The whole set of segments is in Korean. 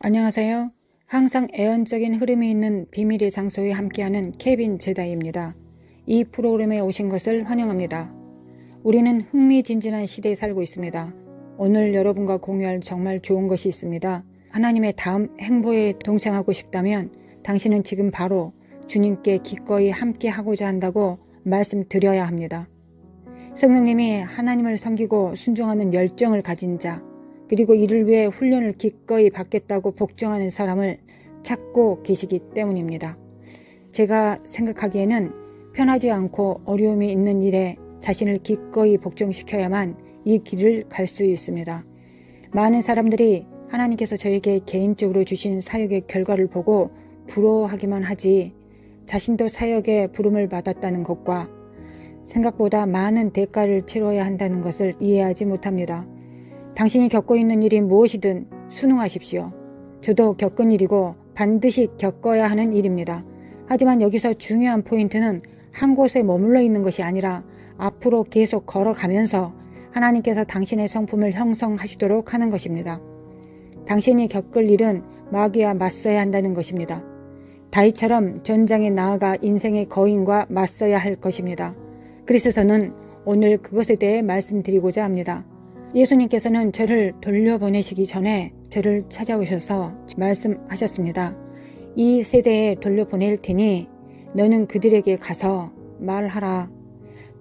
안녕하세요. 항상 애언적인 흐름이 있는 비밀의 장소에 함께하는 케빈 제다입니다. 이 프로그램에 오신 것을 환영합니다. 우리는 흥미진진한 시대에 살고 있습니다. 오늘 여러분과 공유할 정말 좋은 것이 있습니다. 하나님의 다음 행보에 동참하고 싶다면 당신은 지금 바로 주님께 기꺼이 함께하고자 한다고 말씀드려야 합니다. 성령님이 하나님을 섬기고 순종하는 열정을 가진 자, 그리고 이를 위해 훈련을 기꺼이 받겠다고 복종하는 사람을 찾고 계시기 때문입니다. 제가 생각하기에는 편하지 않고 어려움이 있는 일에 자신을 기꺼이 복종시켜야만 이 길을 갈 수 있습니다. 많은 사람들이 하나님께서 저에게 개인적으로 주신 사역의 결과를 보고 부러워하기만 하지 자신도 사역의 부름을 받았다는 것과 생각보다 많은 대가를 치러야 한다는 것을 이해하지 못합니다. 당신이 겪고 있는 일이 무엇이든 순응하십시오. 저도 겪은 일이고 반드시 겪어야 하는 일입니다. 하지만 여기서 중요한 포인트는 한 곳에 머물러 있는 것이 아니라 앞으로 계속 걸어가면서 하나님께서 당신의 성품을 형성하시도록 하는 것입니다. 당신이 겪을 일은 마귀와 맞서야 한다는 것입니다. 다윗처럼 전장에 나아가 인생의 거인과 맞서야 할 것입니다. 그래서 저는 오늘 그것에 대해 말씀드리고자 합니다. 예수님께서는 저를 돌려보내시기 전에 저를 찾아오셔서 말씀하셨습니다. 이 세대에 돌려보낼 테니 너는 그들에게 가서 말하라.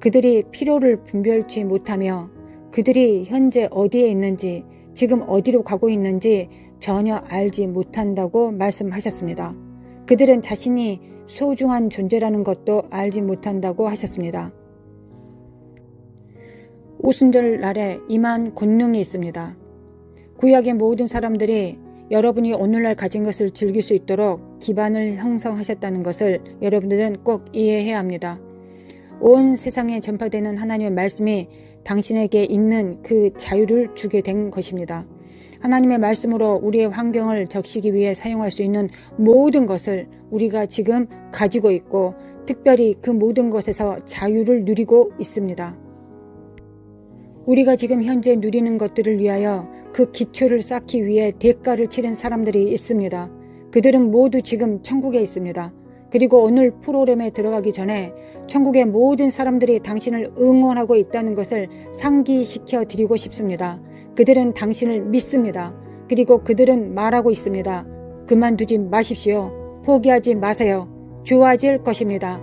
그들이 피로를 분별치 못하며 그들이 현재 어디에 있는지 지금 어디로 가고 있는지 전혀 알지 못한다고 말씀하셨습니다. 그들은 자신이 소중한 존재라는 것도 알지 못한다고 하셨습니다. 오순절 날에 임한 권능이 있습니다. 구약의 모든 사람들이 여러분이 오늘날 가진 것을 즐길 수 있도록 기반을 형성하셨다는 것을 여러분들은 꼭 이해해야 합니다. 온 세상에 전파되는 하나님의 말씀이 당신에게 있는 그 자유를 주게 된 것입니다. 하나님의 말씀으로 우리의 환경을 적시기 위해 사용할 수 있는 모든 것을 우리가 지금 가지고 있고 특별히 그 모든 것에서 자유를 누리고 있습니다. 우리가 지금 현재 누리는 것들을 위하여 그 기초를 쌓기 위해 대가를 치른 사람들이 있습니다. 그들은 모두 지금 천국에 있습니다. 그리고 오늘 프로그램에 들어가기 전에 천국의 모든 사람들이 당신을 응원하고 있다는 것을 상기시켜 드리고 싶습니다. 그들은 당신을 믿습니다. 그리고 그들은 말하고 있습니다. 그만두지 마십시오. 포기하지 마세요. 좋아질 것입니다.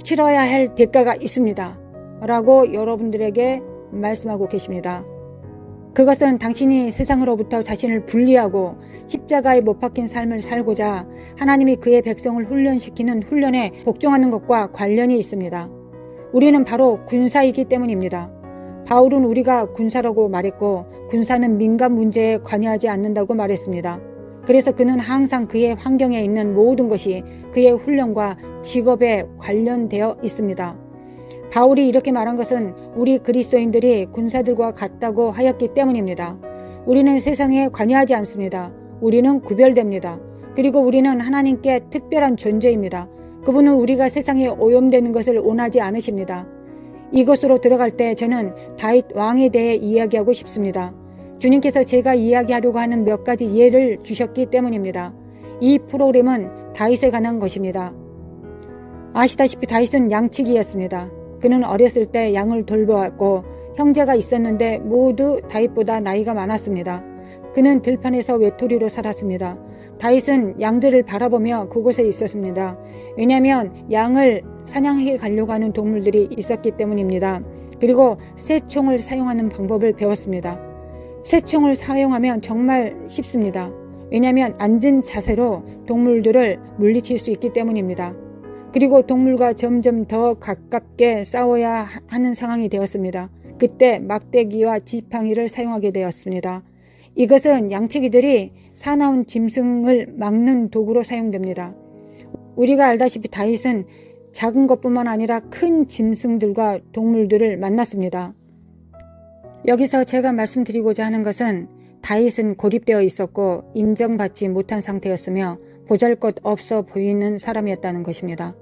치러야 할 대가가 있습니다. 라고 여러분들에게 말씀하고 계십니다. 그것은 당신이 세상으로부터 자신을 분리하고 십자가에 못 박힌 삶을 살고자 하나님이 그의 백성을 훈련시키는 훈련에 복종하는 것과 관련이 있습니다. 우리는 바로 군사이기 때문입니다. 바울은 우리가 군사라고 말했고 군사는 민간 문제에 관여하지 않는다고 말했습니다. 그래서 그는 항상 그의 환경에 있는 모든 것이 그의 훈련과 직업에 관련되어 있습니다. 바울이 이렇게 말한 것은 우리 그리스도인들이 군사들과 같다고 하였기 때문입니다. 우리는 세상에 관여하지 않습니다. 우리는 구별됩니다. 그리고 우리는 하나님께 특별한 존재입니다. 그분은 우리가 세상에 오염되는 것을 원하지 않으십니다. 이것으로 들어갈 때 저는 다윗 왕에 대해 이야기하고 싶습니다. 주님께서 제가 이야기하려고 하는 몇 가지 예를 주셨기 때문입니다. 이 프로그램은 다윗에 관한 것입니다. 아시다시피 다윗은 양치기였습니다. 그는 어렸을 때 양을 돌보았고 형제가 있었는데 모두 다윗보다 나이가 많았습니다. 그는 들판에서 외톨이로 살았습니다. 다윗은 양들을 바라보며 그곳에 있었습니다. 왜냐하면 양을 사냥해 가려고 하는 동물들이 있었기 때문입니다. 그리고 새총을 사용하는 방법을 배웠습니다. 새총을 사용하면 정말 쉽습니다. 왜냐하면 앉은 자세로 동물들을 물리칠 수 있기 때문입니다. 그리고 동물과 점점 더 가깝게 싸워야 하는 상황이 되었습니다. 그때 막대기와 지팡이를 사용하게 되었습니다. 이것은 양치기들이 사나운 짐승을 막는 도구로 사용됩니다. 우리가 알다시피 다윗은 작은 것뿐만 아니라 큰 짐승들과 동물들을 만났습니다. 여기서 제가 말씀드리고자 하는 것은 다윗은 고립되어 있었고 인정받지 못한 상태였으며 보잘것없어 보이는 사람이었다는 것입니다.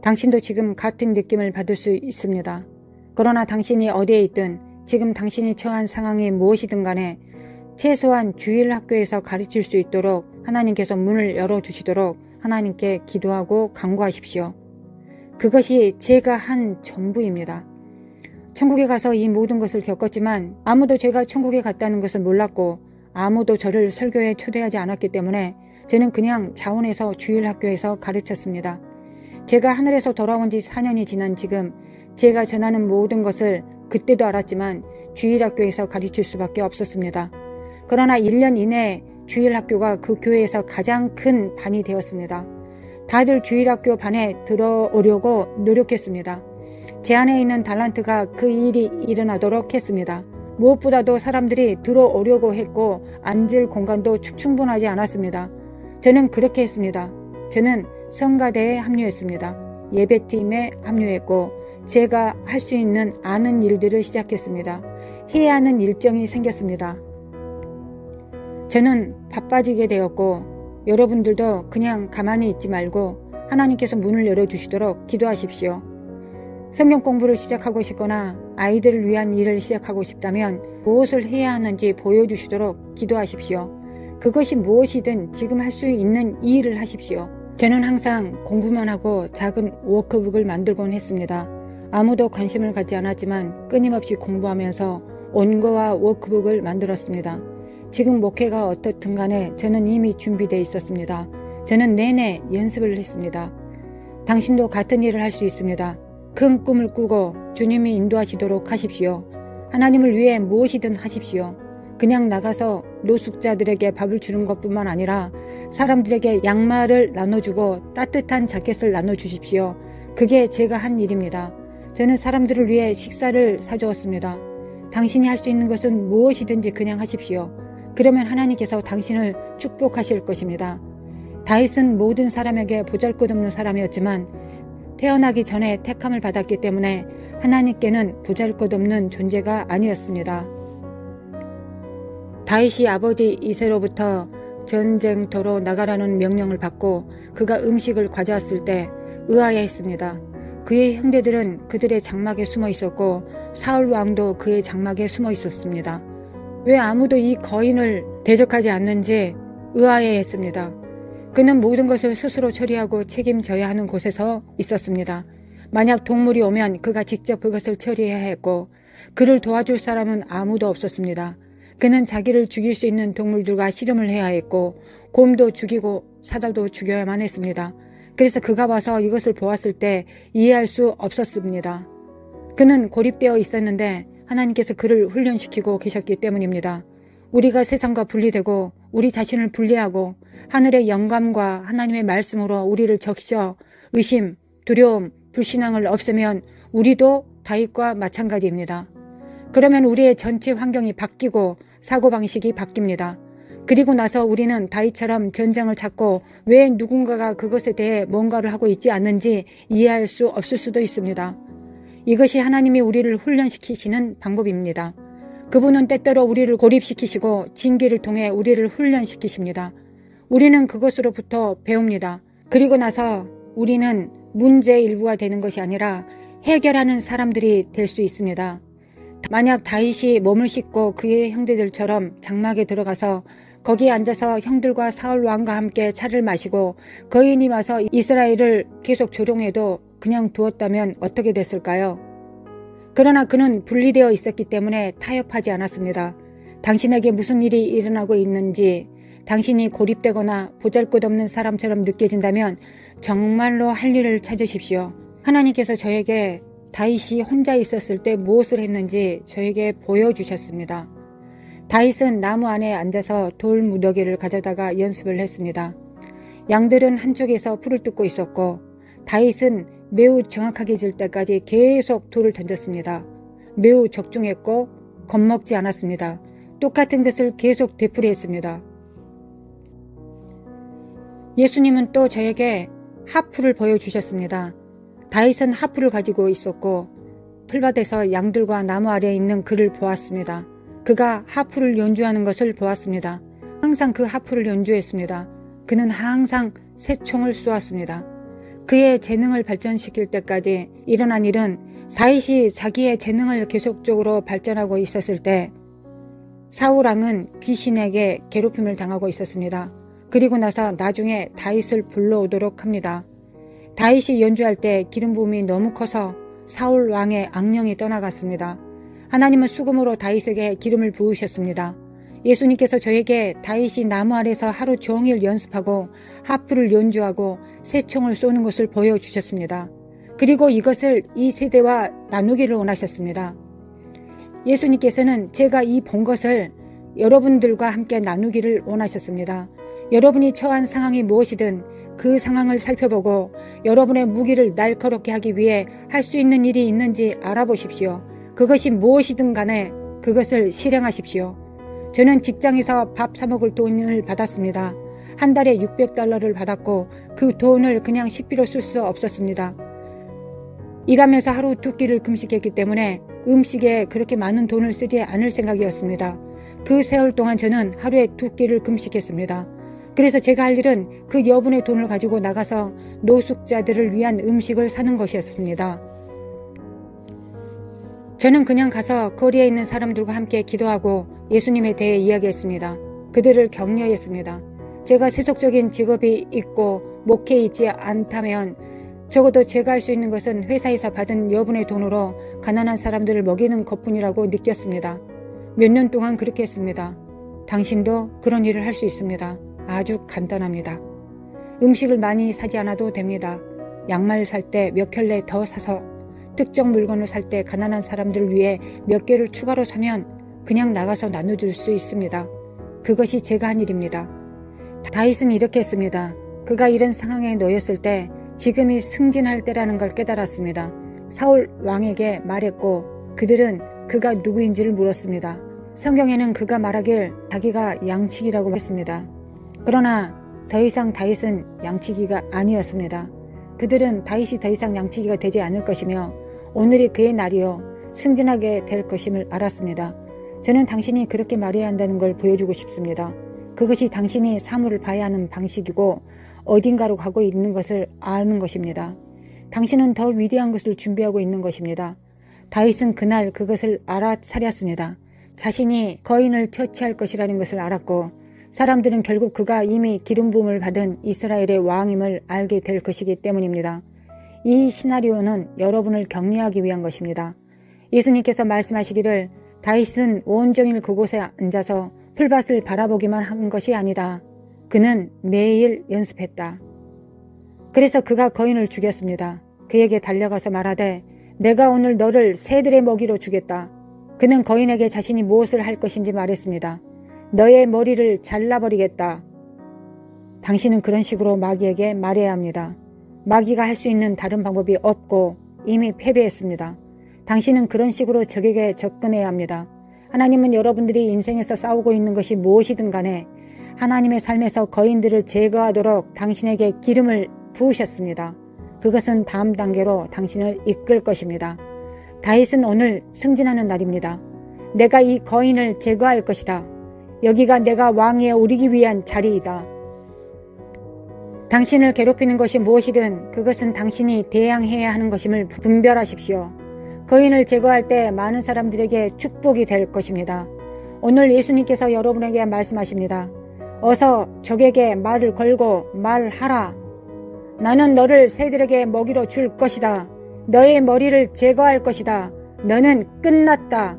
당신도 지금 같은 느낌을 받을 수 있습니다. 그러나 당신이 어디에 있든 지금 당신이 처한 상황이 무엇이든 간에 최소한 주일 학교에서 가르칠 수 있도록 하나님께서 문을 열어주시도록 하나님께 기도하고 간구하십시오. 그것이 제가 한 전부입니다. 천국에 가서 이 모든 것을 겪었지만 아무도 제가 천국에 갔다는 것을 몰랐고 아무도 저를 설교에 초대하지 않았기 때문에 저는 그냥 자원에서 주일학교에서 가르쳤습니다. 제가 하늘에서 돌아온 지 4년이 지난 지금 제가 전하는 모든 것을 그때도 알았지만 주일학교에서 가르칠 수밖에 없었습니다. 그러나 1년 이내에 주일학교가 그 교회에서 가장 큰 반이 되었습니다. 다들 주일학교 반에 들어오려고 노력했습니다. 제 안에 있는 달란트가 그 일이 일어나도록 했습니다. 무엇보다도 사람들이 들어오려고 했고 앉을 공간도 충분하지 않았습니다. 저는 그렇게 했습니다. 저는 성가대에 합류했습니다. 예배팀에 합류했고 제가 할 수 있는 아는 일들을 시작했습니다. 해야 하는 일정이 생겼습니다. 저는 바빠지게 되었고 여러분들도 그냥 가만히 있지 말고 하나님께서 문을 열어주시도록 기도하십시오. 성경 공부를 시작하고 싶거나 아이들을 위한 일을 시작하고 싶다면 무엇을 해야 하는지 보여주시도록 기도하십시오. 그것이 무엇이든 지금 할 수 있는 이 일을 하십시오. 저는 항상 공부만 하고 작은 워크북을 만들곤 했습니다. 아무도 관심을 갖지 않았지만 끊임없이 공부하면서 원고와 워크북을 만들었습니다. 지금 목회가 어떻든 간에 저는 이미 준비되어 있었습니다. 저는 내내 연습을 했습니다. 당신도 같은 일을 할 수 있습니다. 큰 꿈을 꾸고 주님이 인도하시도록 하십시오. 하나님을 위해 무엇이든 하십시오. 그냥 나가서 노숙자들에게 밥을 주는 것뿐만 아니라 사람들에게 양말을 나눠주고 따뜻한 자켓을 나눠주십시오. 그게 제가 한 일입니다. 저는 사람들을 위해 식사를 사주었습니다. 당신이 할 수 있는 것은 무엇이든지 그냥 하십시오. 그러면 하나님께서 당신을 축복하실 것입니다. 다윗은 모든 사람에게 보잘것없는 사람이었지만 태어나기 전에 택함을 받았기 때문에 하나님께는 보잘것없는 존재가 아니었습니다. 다윗이 아버지 이새로부터 전쟁터로 나가라는 명령을 받고 그가 음식을 가져왔을 때 의아해했습니다. 그의 형제들은 그들의 장막에 숨어 있었고 사울 왕도 그의 장막에 숨어 있었습니다. 왜 아무도 이 거인을 대적하지 않는지 의아해했습니다. 그는 모든 것을 스스로 처리하고 책임져야 하는 곳에서 있었습니다. 만약 동물이 오면 그가 직접 그것을 처리해야 했고 그를 도와줄 사람은 아무도 없었습니다. 그는 자기를 죽일 수 있는 동물들과 씨름을 해야 했고 곰도 죽이고 사자도 죽여야만 했습니다. 그래서 그가 와서 이것을 보았을 때 이해할 수 없었습니다. 그는 고립되어 있었는데 하나님께서 그를 훈련시키고 계셨기 때문입니다. 우리가 세상과 분리되고 우리 자신을 분리하고 하늘의 영감과 하나님의 말씀으로 우리를 적셔 의심, 두려움, 불신앙을 없애면 우리도 다윗과 마찬가지입니다. 그러면 우리의 전체 환경이 바뀌고 사고방식이 바뀝니다. 그리고 나서 우리는 다윗처럼 전쟁을 찾고 왜 누군가가 그것에 대해 뭔가를 하고 있지 않는지 이해할 수 없을 수도 있습니다. 이것이 하나님이 우리를 훈련시키시는 방법입니다. 그분은 때때로 우리를 고립시키시고 징계를 통해 우리를 훈련시키십니다. 우리는 그것으로부터 배웁니다. 그리고 나서 우리는 문제의 일부가 되는 것이 아니라 해결하는 사람들이 될 수 있습니다. 만약 다윗이 몸을 씻고 그의 형제들처럼 장막에 들어가서 거기에 앉아서 형들과 사울 왕과 함께 차를 마시고 거인이 와서 이스라엘을 계속 조롱해도 그냥 두었다면 어떻게 됐을까요? 그러나 그는 분리되어 있었기 때문에 타협하지 않았습니다. 당신에게 무슨 일이 일어나고 있는지 당신이 고립되거나 보잘것없는 사람처럼 느껴진다면 정말로 할 일을 찾으십시오. 하나님께서 저에게 다윗이 혼자 있었을 때 무엇을 했는지 저에게 보여주셨습니다. 다윗은 나무 안에 앉아서 돌 무더기를 가져다가 연습을 했습니다. 양들은 한쪽에서 풀을 뜯고 있었고 다윗은 매우 정확하게 질 때까지 계속 돌을 던졌습니다. 매우 적중했고 겁먹지 않았습니다. 똑같은 것을 계속 되풀이했습니다. 예수님은 또 저에게 하프를 보여주셨습니다. 다윗은 하프를 가지고 있었고 풀밭에서 양들과 나무 아래에 있는 그를 보았습니다. 그가 하프를 연주하는 것을 보았습니다. 항상 그 하프를 연주했습니다. 그는 항상 새총을 쏘았습니다. 그의 재능을 발전시킬 때까지 일어난 일은 다윗이 자기의 재능을 계속적으로 발전하고 있었을 때 사울 왕은 귀신에게 괴롭힘을 당하고 있었습니다. 그리고 나서 나중에 다윗을 불러오도록 합니다. 다윗이 연주할 때 기름 부음이 너무 커서 사울 왕의 악령이 떠나갔습니다. 하나님은 수금으로 다윗에게 기름을 부으셨습니다. 예수님께서 저에게 다윗이 나무 아래서 하루 종일 연습하고 하프를 연주하고 새총을 쏘는 것을 보여주셨습니다. 그리고 이것을 이 세대와 나누기를 원하셨습니다. 예수님께서는 제가 이 본 것을 여러분들과 함께 나누기를 원하셨습니다. 여러분이 처한 상황이 무엇이든 그 상황을 살펴보고 여러분의 무기를 날카롭게 하기 위해 할 수 있는 일이 있는지 알아보십시오. 그것이 무엇이든 간에 그것을 실행하십시오. 저는 직장에서 밥 사 먹을 돈을 받았습니다. 한 달에 $600를 받았고 그 돈을 그냥 식비로 쓸 수 없었습니다. 일하면서 하루 2끼를 금식했기 때문에 음식에 그렇게 많은 돈을 쓰지 않을 생각이었습니다. 그 세월 동안 저는 하루에 2끼를 금식했습니다. 그래서 제가 할 일은 그 여분의 돈을 가지고 나가서 노숙자들을 위한 음식을 사는 것이었습니다. 저는 그냥 가서 거리에 있는 사람들과 함께 기도하고 예수님에 대해 이야기했습니다. 그들을 격려했습니다. 제가 세속적인 직업이 있고 목회에 있지 않다면 적어도 제가 할 수 있는 것은 회사에서 받은 여분의 돈으로 가난한 사람들을 먹이는 것뿐이라고 느꼈습니다. 몇 년 동안 그렇게 했습니다. 당신도 그런 일을 할 수 있습니다. 아주 간단합니다. 음식을 많이 사지 않아도 됩니다. 양말 살 때 몇 켤레 더 사서 특정 물건을 살 때 가난한 사람들을 위해 몇 개를 추가로 사면 그냥 나가서 나눠줄 수 있습니다. 그것이 제가 한 일입니다. 다윗은 이렇게 했습니다. 그가 이런 상황에 놓였을 때 지금이 승진할 때라는 걸 깨달았습니다. 사울 왕에게 말했고 그들은 그가 누구인지를 물었습니다. 성경에는 그가 말하길 자기가 양치기라고 했습니다. 그러나 더 이상 다윗은 양치기가 아니었습니다. 그들은 다윗이 더 이상 양치기가 되지 않을 것이며 오늘이 그의 날이요 승진하게 될 것임을 알았습니다. 저는 당신이 그렇게 말해야 한다는 걸 보여주고 싶습니다. 그것이 당신이 사물을 봐야 하는 방식이고 어딘가로 가고 있는 것을 아는 것입니다. 당신은 더 위대한 것을 준비하고 있는 것입니다. 다윗은 그날 그것을 알아차렸습니다. 자신이 거인을 처치할 것이라는 것을 알았고 사람들은 결국 그가 이미 기름 부음을 받은 이스라엘의 왕임을 알게 될 것이기 때문입니다. 이 시나리오는 여러분을 격려하기 위한 것입니다. 예수님께서 말씀하시기를 다윗은 온종일 그곳에 앉아서 풀밭을 바라보기만 한 것이 아니다. 그는 매일 연습했다. 그래서 그가 거인을 죽였습니다. 그에게 달려가서 말하되 내가 오늘 너를 새들의 먹이로 주겠다. 그는 거인에게 자신이 무엇을 할 것인지 말했습니다. 너의 머리를 잘라버리겠다. 당신은 그런 식으로 마귀에게 말해야 합니다. 마귀가 할 수 있는 다른 방법이 없고 이미 패배했습니다. 당신은 그런 식으로 적에게 접근해야 합니다. 하나님은 여러분들이 인생에서 싸우고 있는 것이 무엇이든 간에 하나님의 삶에서 거인들을 제거하도록 당신에게 기름을 부으셨습니다. 그것은 다음 단계로 당신을 이끌 것입니다. 다윗은 오늘 승진하는 날입니다. 내가 이 거인을 제거할 것이다. 여기가 내가 왕위에 오르기 위한 자리이다. 당신을 괴롭히는 것이 무엇이든 그것은 당신이 대항해야 하는 것임을 분별하십시오. 거인을 제거할 때 많은 사람들에게 축복이 될 것입니다. 오늘 예수님께서 여러분에게 말씀하십니다. 어서 적에게 말을 걸고 말하라. 나는 너를 새들에게 먹이로 줄 것이다. 너의 머리를 제거할 것이다. 너는 끝났다.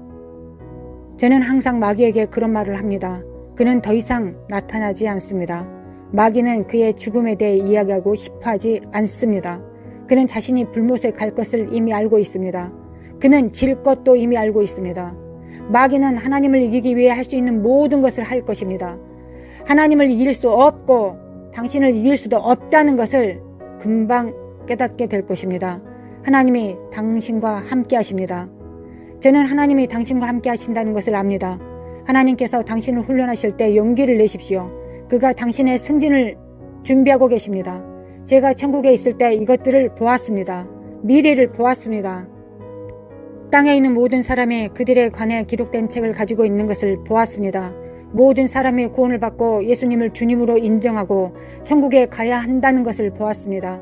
저는 항상 마귀에게 그런 말을 합니다. 그는 더 이상 나타나지 않습니다. 마귀는 그의 죽음에 대해 이야기하고 싶어하지 않습니다. 그는 자신이 불못에 갈 것을 이미 알고 있습니다. 그는 질 것도 이미 알고 있습니다. 마귀는 하나님을 이기기 위해 할 수 있는 모든 것을 할 것입니다. 하나님을 이길 수 없고 당신을 이길 수도 없다는 것을 금방 깨닫게 될 것입니다. 하나님이 당신과 함께 하십니다. 저는 하나님이 당신과 함께 하신다는 것을 압니다. 하나님께서 당신을 훈련하실 때 용기를 내십시오. 그가 당신의 승진을 준비하고 계십니다. 제가 천국에 있을 때 이것들을 보았습니다. 미래를 보았습니다. 땅에 있는 모든 사람이 그들에 관해 기록된 책을 가지고 있는 것을 보았습니다. 모든 사람이 구원을 받고 예수님을 주님으로 인정하고 천국에 가야 한다는 것을 보았습니다.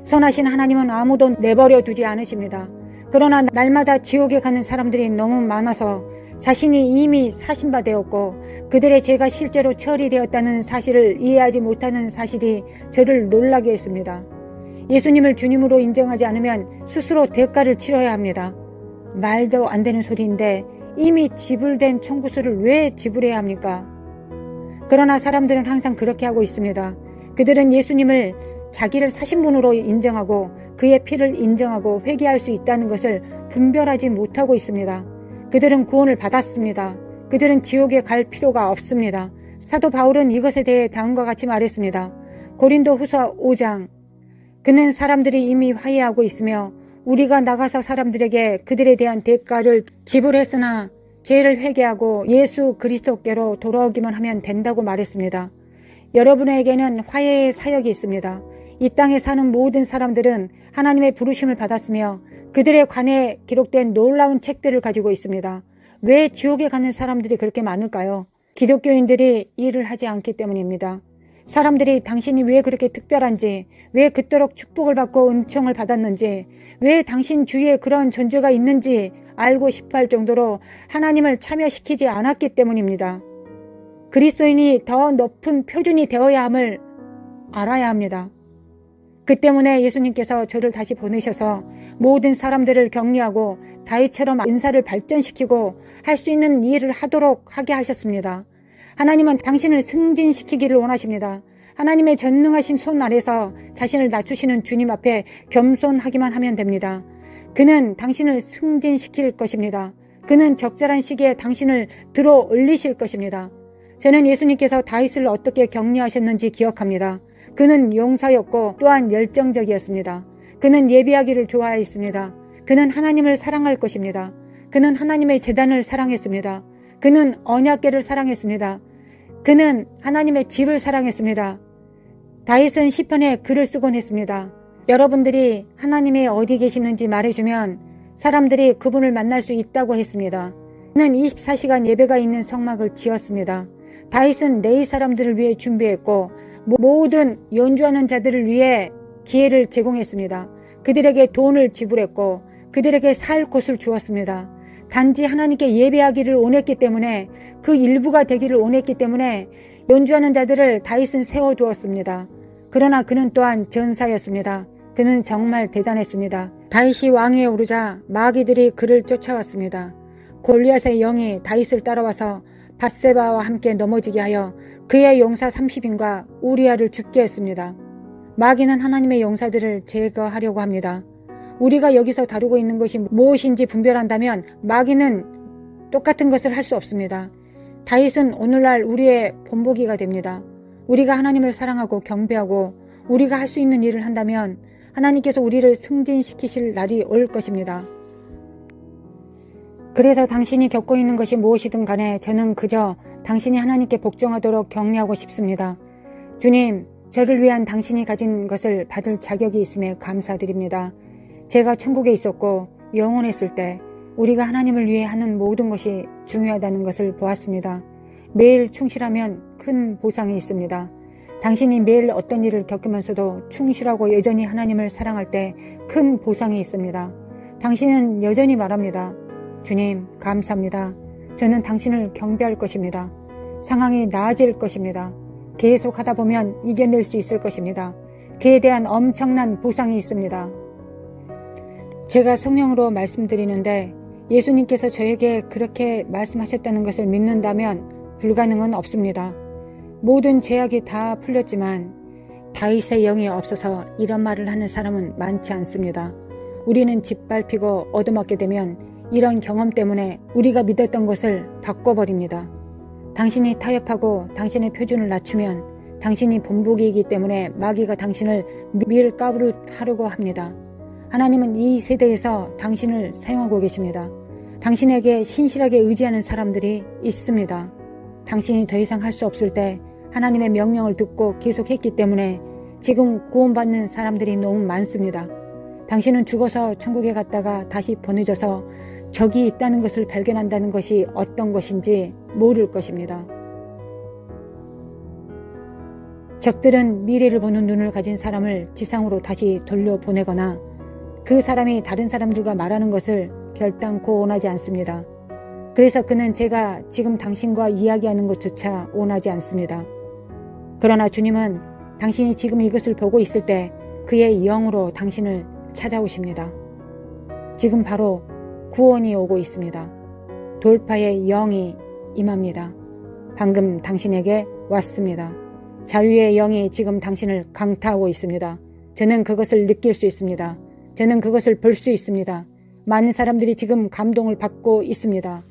선하신 하나님은 아무도 내버려 두지 않으십니다. 그러나 날마다 지옥에 가는 사람들이 너무 많아서 자신이 이미 사신바 되었고 그들의 죄가 실제로 처리되었다는 사실을 이해하지 못하는 사실이 저를 놀라게 했습니다. 예수님을 주님으로 인정하지 않으면 스스로 대가를 치러야 합니다. 말도 안 되는 소리인데 이미 지불된 청구서를 왜 지불해야 합니까? 그러나 사람들은 항상 그렇게 하고 있습니다. 그들은 예수님을 자기를 사신 분으로 인정하고 그의 피를 인정하고 회개할 수 있다는 것을 분별하지 못하고 있습니다. 그들은 구원을 받았습니다. 그들은 지옥에 갈 필요가 없습니다. 사도 바울은 이것에 대해 다음과 같이 말했습니다. 고린도 후서 5장. 그는 사람들이 이미 화해하고 있으며 우리가 나가서 사람들에게 그들에 대한 대가를 지불했으나 죄를 회개하고 예수 그리스도께로 돌아오기만 하면 된다고 말했습니다. 여러분에게는 화해의 사역이 있습니다. 이 땅에 사는 모든 사람들은 하나님의 부르심을 받았으며 그들에 관해 기록된 놀라운 책들을 가지고 있습니다. 왜 지옥에 가는 사람들이 그렇게 많을까요? 기독교인들이 일을 하지 않기 때문입니다. 사람들이 당신이 왜 그렇게 특별한지, 왜 그토록 축복을 받고 은총을 받았는지, 왜 당신 주위에 그런 존재가 있는지 알고 싶어 할 정도로 하나님을 참여시키지 않았기 때문입니다. 그리스도인이 더 높은 표준이 되어야 함을 알아야 합니다. 그 때문에 예수님께서 저를 다시 보내셔서 모든 사람들을 격려하고 다윗처럼 은사를 발전시키고 할 수 있는 일을 하도록 하게 하셨습니다. 하나님은 당신을 승진시키기를 원하십니다. 하나님의 전능하신 손 아래서 자신을 낮추시는 주님 앞에 겸손하기만 하면 됩니다. 그는 당신을 승진시킬 것입니다. 그는 적절한 시기에 당신을 들어 올리실 것입니다. 저는 예수님께서 다윗을 어떻게 격려하셨는지 기억합니다. 그는 용사였고 또한 열정적이었습니다. 그는 예배하기를 좋아했습니다. 그는 하나님을 사랑할 것입니다. 그는 하나님의 제단을 사랑했습니다. 그는 언약궤를 사랑했습니다. 그는 하나님의 집을 사랑했습니다. 다윗은 시편에 글을 쓰곤 했습니다. 여러분들이 하나님이 어디 계시는지 말해주면 사람들이 그분을 만날 수 있다고 했습니다. 그는 24시간 예배가 있는 성막을 지었습니다. 다윗은 레위 사람들을 위해 준비했고 모든 연주하는 자들을 위해 기회를 제공했습니다. 그들에게 돈을 지불했고 그들에게 살 곳을 주었습니다. 단지 하나님께 예배하기를 원했기 때문에 그 일부가 되기를 원했기 때문에 연주하는 자들을 다윗은 세워두었습니다. 그러나 그는 또한 전사였습니다. 그는 정말 대단했습니다. 다윗이 왕위에 오르자 마귀들이 그를 쫓아왔습니다. 골리앗의 영이 다윗을 따라와서 밧세바와 함께 넘어지게 하여 그의 용사 30인과 우리아를 죽게 했습니다. 마귀는 하나님의 용사들을 제거하려고 합니다. 우리가 여기서 다루고 있는 것이 무엇인지 분별한다면 마귀는 똑같은 것을 할 수 없습니다. 다윗은 오늘날 우리의 본보기가 됩니다. 우리가 하나님을 사랑하고 경배하고 우리가 할 수 있는 일을 한다면 하나님께서 우리를 승진시키실 날이 올 것입니다. 그래서 당신이 겪고 있는 것이 무엇이든 간에 저는 그저 당신이 하나님께 복종하도록 격려하고 싶습니다. 주님, 저를 위한 당신이 가진 것을 받을 자격이 있음에 감사드립니다. 제가 천국에 있었고 영원했을 때 우리가 하나님을 위해 하는 모든 것이 중요하다는 것을 보았습니다. 매일 충실하면 큰 보상이 있습니다. 당신이 매일 어떤 일을 겪으면서도 충실하고 여전히 하나님을 사랑할 때 큰 보상이 있습니다. 당신은 여전히 말합니다. 주님, 감사합니다. 저는 당신을 경배할 것입니다. 상황이 나아질 것입니다. 계속 하다 보면 이겨낼 수 있을 것입니다. 그에 대한 엄청난 보상이 있습니다. 제가 성령으로 말씀드리는데 예수님께서 저에게 그렇게 말씀하셨다는 것을 믿는다면 불가능은 없습니다. 모든 죄악이 다 풀렸지만 다윗의 영이 없어서 이런 말을 하는 사람은 많지 않습니다. 우리는 짓밟히고 얻어맞게 되면 이런 경험 때문에 우리가 믿었던 것을 바꿔버립니다. 당신이 타협하고 당신의 표준을 낮추면 당신이 본보기이기 때문에 마귀가 당신을 밀가부르 하려고 합니다. 하나님은 이 세대에서 당신을 사용하고 계십니다. 당신에게 신실하게 의지하는 사람들이 있습니다. 당신이 더 이상 할 수 없을 때 하나님의 명령을 듣고 계속했기 때문에 지금 구원받는 사람들이 너무 많습니다. 당신은 죽어서 천국에 갔다가 다시 보내져서 적이 있다는 것을 발견한다는 것이 어떤 것인지 모를 것입니다. 적들은 미래를 보는 눈을 가진 사람을 지상으로 다시 돌려보내거나 그 사람이 다른 사람들과 말하는 것을 결단코 원하지 않습니다. 그래서 그는 제가 지금 당신과 이야기하는 것조차 원하지 않습니다. 그러나 주님은 당신이 지금 이것을 보고 있을 때 그의 영으로 당신을 찾아오십니다. 지금 바로 구원이 오고 있습니다. 돌파의 영이 임합니다. 방금 당신에게 왔습니다. 자유의 영이 지금 당신을 강타하고 있습니다. 저는 그것을 느낄 수 있습니다. 저는 그것을 볼 수 있습니다. 많은 사람들이 지금 감동을 받고 있습니다.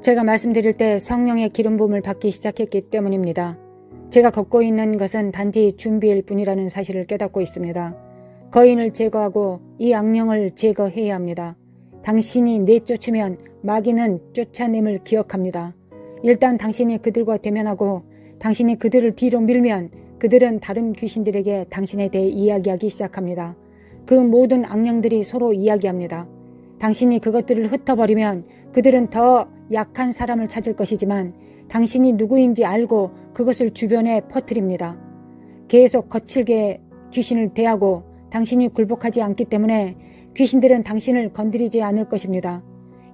제가 말씀드릴 때 성령의 기름 부음을 받기 시작했기 때문입니다. 제가 걷고 있는 것은 단지 준비일 뿐이라는 사실을 깨닫고 있습니다. 거인을 제거하고 이 악령을 제거해야 합니다. 당신이 내쫓으면 마귀는 쫓아냄을 기억합니다. 일단 당신이 그들과 대면하고 당신이 그들을 뒤로 밀면 그들은 다른 귀신들에게 당신에 대해 이야기하기 시작합니다. 그 모든 악령들이 서로 이야기합니다. 당신이 그것들을 흩어버리면 그들은 더 약한 사람을 찾을 것이지만 당신이 누구인지 알고 그것을 주변에 퍼뜨립니다. 계속 거칠게 귀신을 대하고 당신이 굴복하지 않기 때문에 귀신들은 당신을 건드리지 않을 것입니다.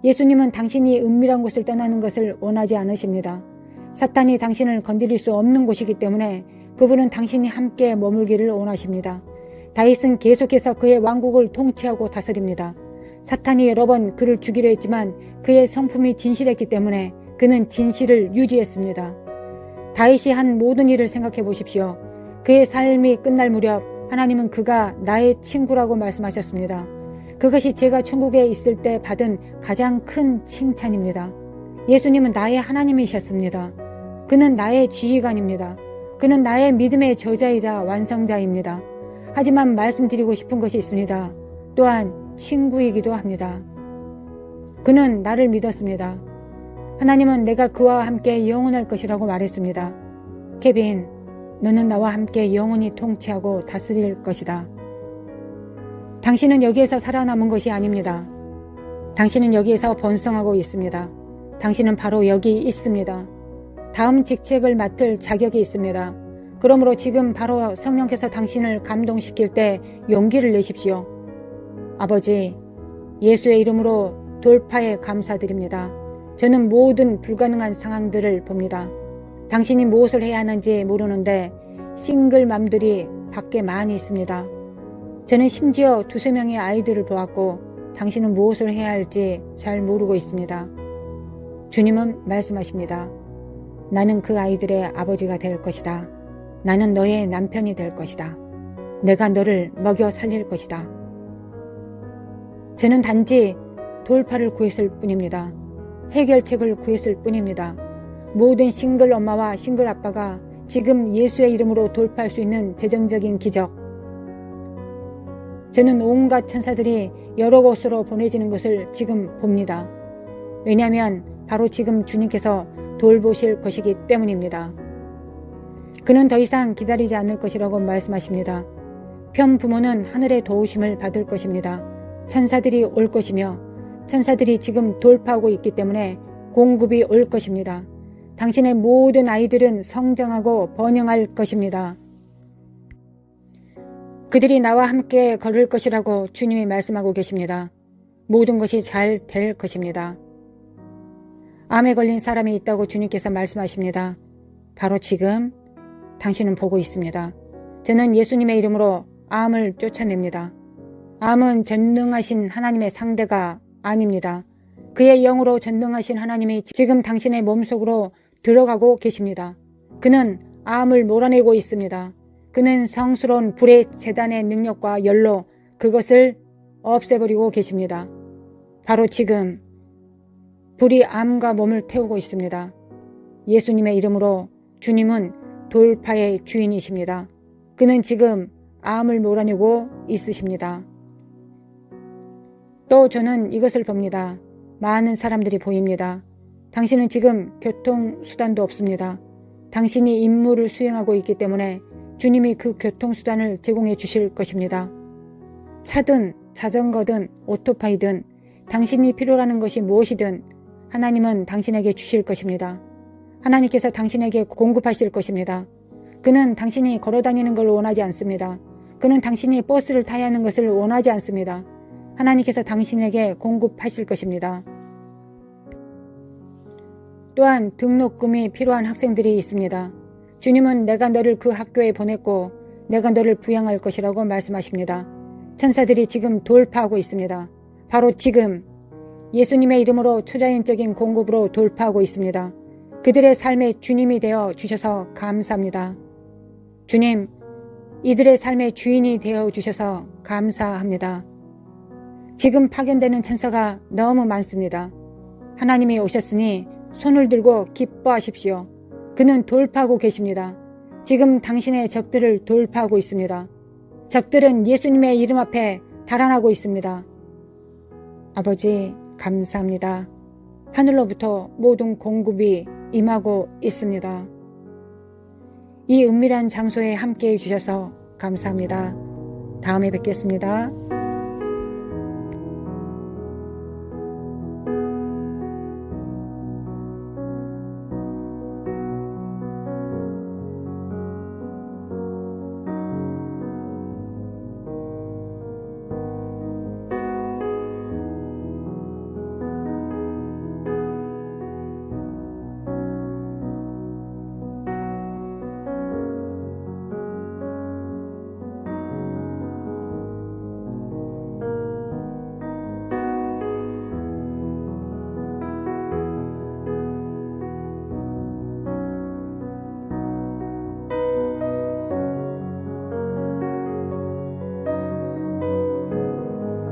예수님은 당신이 은밀한 곳을 떠나는 것을 원하지 않으십니다. 사탄이 당신을 건드릴 수 없는 곳이기 때문에 그분은 당신이 함께 머물기를 원하십니다. 다윗은 계속해서 그의 왕국을 통치하고 다스립니다. 사탄이 여러 번 그를 죽이려 했지만 그의 성품이 진실했기 때문에 그는 진실을 유지했습니다. 다윗이 한 모든 일을 생각해 보십시오. 그의 삶이 끝날 무렵 하나님은 그가 나의 친구라고 말씀하셨습니다. 그것이 제가 천국에 있을 때 받은 가장 큰 칭찬입니다. 예수님은 나의 하나님이셨습니다. 그는 나의 지휘관입니다. 그는 나의 믿음의 저자이자 완성자입니다. 하지만 말씀드리고 싶은 것이 있습니다. 또한 친구이기도 합니다. 그는 나를 믿었습니다. 하나님은 내가 그와 함께 영원할 것이라고 말했습니다. 케빈, 너는 나와 함께 영원히 통치하고 다스릴 것이다. 당신은 여기에서 살아남은 것이 아닙니다. 당신은 여기에서 번성하고 있습니다. 당신은 바로 여기 있습니다. 다음 직책을 맡을 자격이 있습니다. 그러므로 지금 바로 성령께서 당신을 감동시킬 때 용기를 내십시오. 아버지, 예수의 이름으로 돌파에 감사드립니다. 저는 모든 불가능한 상황들을 봅니다. 당신이 무엇을 해야 하는지 모르는데 싱글맘들이 밖에 많이 있습니다. 저는 심지어 2-3명의 아이들을 보았고 당신은 무엇을 해야 할지 잘 모르고 있습니다. 주님은 말씀하십니다. 나는 그 아이들의 아버지가 될 것이다. 나는 너의 남편이 될 것이다. 내가 너를 먹여 살릴 것이다. 저는 단지 돌파를 구했을 뿐입니다. 해결책을 구했을 뿐입니다. 모든 싱글 엄마와 싱글 아빠가 지금 예수의 이름으로 돌파할 수 있는 재정적인 기적. 저는 온갖 천사들이 여러 곳으로 보내지는 것을 지금 봅니다. 왜냐하면 바로 지금 주님께서 돌보실 것이기 때문입니다. 그는 더 이상 기다리지 않을 것이라고 말씀하십니다. 편부모는 하늘의 도우심을 받을 것입니다. 천사들이 올 것이며 천사들이 지금 돌파하고 있기 때문에 공급이 올 것입니다. 당신의 모든 아이들은 성장하고 번영할 것입니다. 그들이 나와 함께 걸을 것이라고 주님이 말씀하고 계십니다. 모든 것이 잘 될 것입니다. 암에 걸린 사람이 있다고 주님께서 말씀하십니다. 바로 지금 당신은 보고 있습니다. 저는 예수님의 이름으로 암을 쫓아냅니다. 암은 전능하신 하나님의 상대가 아닙니다. 그의 영으로 전능하신 하나님이 지금 당신의 몸속으로 들어가고 계십니다. 그는 암을 몰아내고 있습니다. 그는 성스러운 불의 재단의 능력과 열로 그것을 없애버리고 계십니다. 바로 지금 불이 암과 몸을 태우고 있습니다. 예수님의 이름으로 주님은 돌파의 주인이십니다. 그는 지금 암을 몰아내고 있으십니다. 또 저는 이것을 봅니다. 많은 사람들이 보입니다. 당신은 지금 교통수단도 없습니다. 당신이 임무를 수행하고 있기 때문에 주님이 그 교통수단을 제공해 주실 것입니다. 차든 자전거든 오토바이든 당신이 필요로 하는 것이 무엇이든 하나님은 당신에게 주실 것입니다. 하나님께서 당신에게 공급하실 것입니다. 그는 당신이 걸어다니는 걸 원하지 않습니다. 그는 당신이 버스를 타야 하는 것을 원하지 않습니다. 하나님께서 당신에게 공급하실 것입니다. 또한 등록금이 필요한 학생들이 있습니다. 주님은 내가 너를 그 학교에 보냈고 내가 너를 부양할 것이라고 말씀하십니다. 천사들이 지금 돌파하고 있습니다. 바로 지금 예수님의 이름으로 초자연적인 공급으로 돌파하고 있습니다. 그들의 삶의 주님이 되어 주셔서 감사합니다. 주님, 이들의 삶의 주인이 되어 주셔서 감사합니다. 지금 파견되는 천사가 너무 많습니다. 하나님이 오셨으니 손을 들고 기뻐하십시오. 그는 돌파하고 계십니다. 지금 당신의 적들을 돌파하고 있습니다. 적들은 예수님의 이름 앞에 달아나고 있습니다. 아버지, 감사합니다. 하늘로부터 모든 공급이 임하고 있습니다. 이 은밀한 장소에 함께해 주셔서 감사합니다. 다음에 뵙겠습니다.